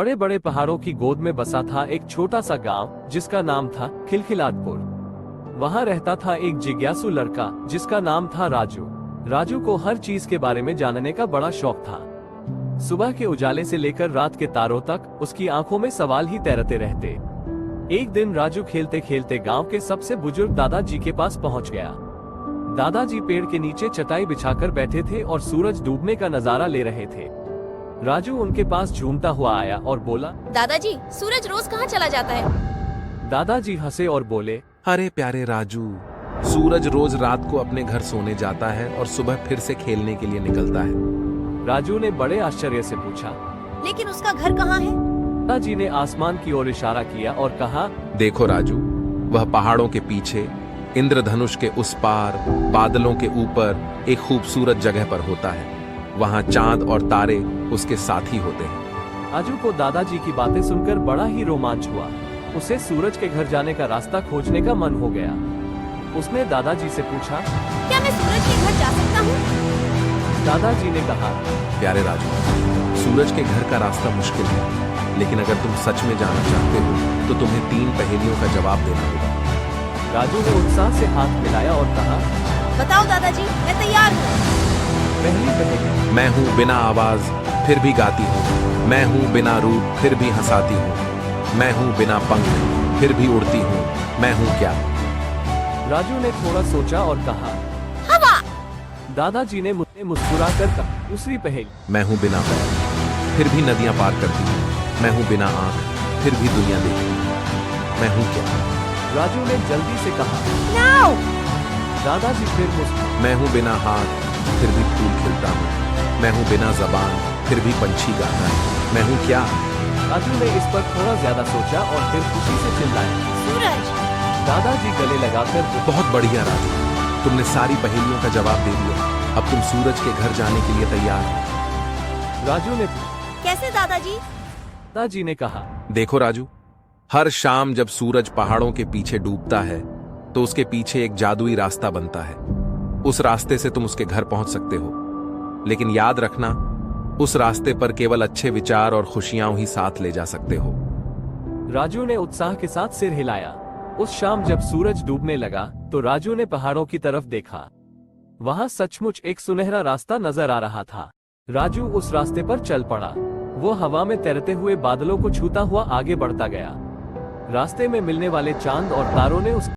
बड़े बड़े पहाड़ों की गोद में बसा था एक छोटा सा गांव जिसका नाम था खिलखिलाटपुर। वहां रहता था एक जिज्ञासु लड़का जिसका नाम था राजू। राजू को हर चीज के बारे में जानने का बड़ा शौक था। सुबह के उजाले से लेकर रात के तारों तक उसकी आंखों में सवाल ही तैरते रहते। एक दिन राजू खेलते खेलते गांव के सबसे बुजुर्ग दादाजी के पास पहुंच गया। दादाजी पेड़ के नीचे चटाई बिछाकर बैठे थे और सूरज डूबने का नजारा ले रहे थे। राजू उनके पास झूमता हुआ आया और बोला, दादाजी, सूरज रोज कहाँ चला जाता है? दादाजी हंसे और बोले, अरे प्यारे राजू, सूरज रोज रात को अपने घर सोने जाता है और सुबह फिर से खेलने के लिए निकलता है। राजू ने बड़े आश्चर्य से पूछा, लेकिन उसका घर कहाँ है? दादाजी ने आसमान की ओर इशारा किया और कहा, देखो राजू, वह पहाड़ों के पीछे इंद्रधनुष के उस पार बादलों के ऊपर एक खूबसूरत जगह पर होता है। वहाँ चांद और तारे उसके साथी होते हैं। राजू को दादाजी की बातें सुनकर बड़ा ही रोमांच हुआ। उसे सूरज के घर जाने का रास्ता खोजने का मन हो गया। उसने दादाजी से पूछा, क्या मैं सूरज के घर जा सकता हूँ? दादाजी ने कहा, प्यारे राजू, सूरज के घर का रास्ता मुश्किल है, लेकिन अगर तुम सच में जाना चाहते हो तो तुम्हें 3 पहेलियों का जवाब देना होगा। राजू ने उत्साह से हाथ मिलाया और कहा, बताओ दादाजी, मैं तैयार हूँ। पहली पहेली, मैं हूँ बिना आवाज फिर भी गाती हूँ, मैं हूँ बिना रूप फिर भी हंसाती हूँ, मैं हूँ बिना पंख फिर भी उड़ती हूँ, मैं हूँ क्या? राजू ने थोड़ा सोचा और कहा, हवा। दादाजी ने मुझे मुस्कुराकर कहा, दूसरी पहेली, मैं हूँ बिना पैर फिर भी नदियां पार करती हूँ, मैं हूँ बिना आंख फिर भी दुनिया देखती हूँ, मैं हूँ क्या? राजू ने जल्दी से कहा, नाव। दादाजी फिर मुस्कुराए। मैं हूँ बिना हाथ फिर भी फूल खिलता हूँ, मैं हूँ बिना जबान फिर भी पंछी गाता है, मैं हूँ क्या? राजू ने इस पर थोड़ा ज्यादा सोचा और फिर खुशी से चिल्लाया, सूरज। दादाजी गले लगाकर बोले, बहुत बढ़िया राजू, तुमने सारी पहेलियों का जवाब दे दिया। अब तुम सूरज के घर जाने के लिए तैयार हो। राजू ने कैसे दादाजी? दादाजी ने कहा, देखो राजू, हर शाम जब सूरज पहाड़ों के पीछे डूबता है तो उसके पीछे एक जादुई रास्ता बनता है। उस रास्ते से तुम उसके घर पहुंच सकते हो, लेकिन याद रखना, उस रास्ते पर केवल अच्छे विचार और खुशियां ही साथ ले जा सकते हो। राजू ने उत्साह के साथ सिर हिलाया। उस शाम जब सूरज डूबने लगा तो राजू ने पहाड़ों की तरफ देखा। वहां सचमुच एक सुनहरा रास्ता नजर आ रहा था। राजू उस रास्ते पर चल पड़ा। वो हवा में तैरते हुए बादलों को छूता हुआ आगे बढ़ता गया। रास्ते में मिलने वाले चांद और तारों ने उस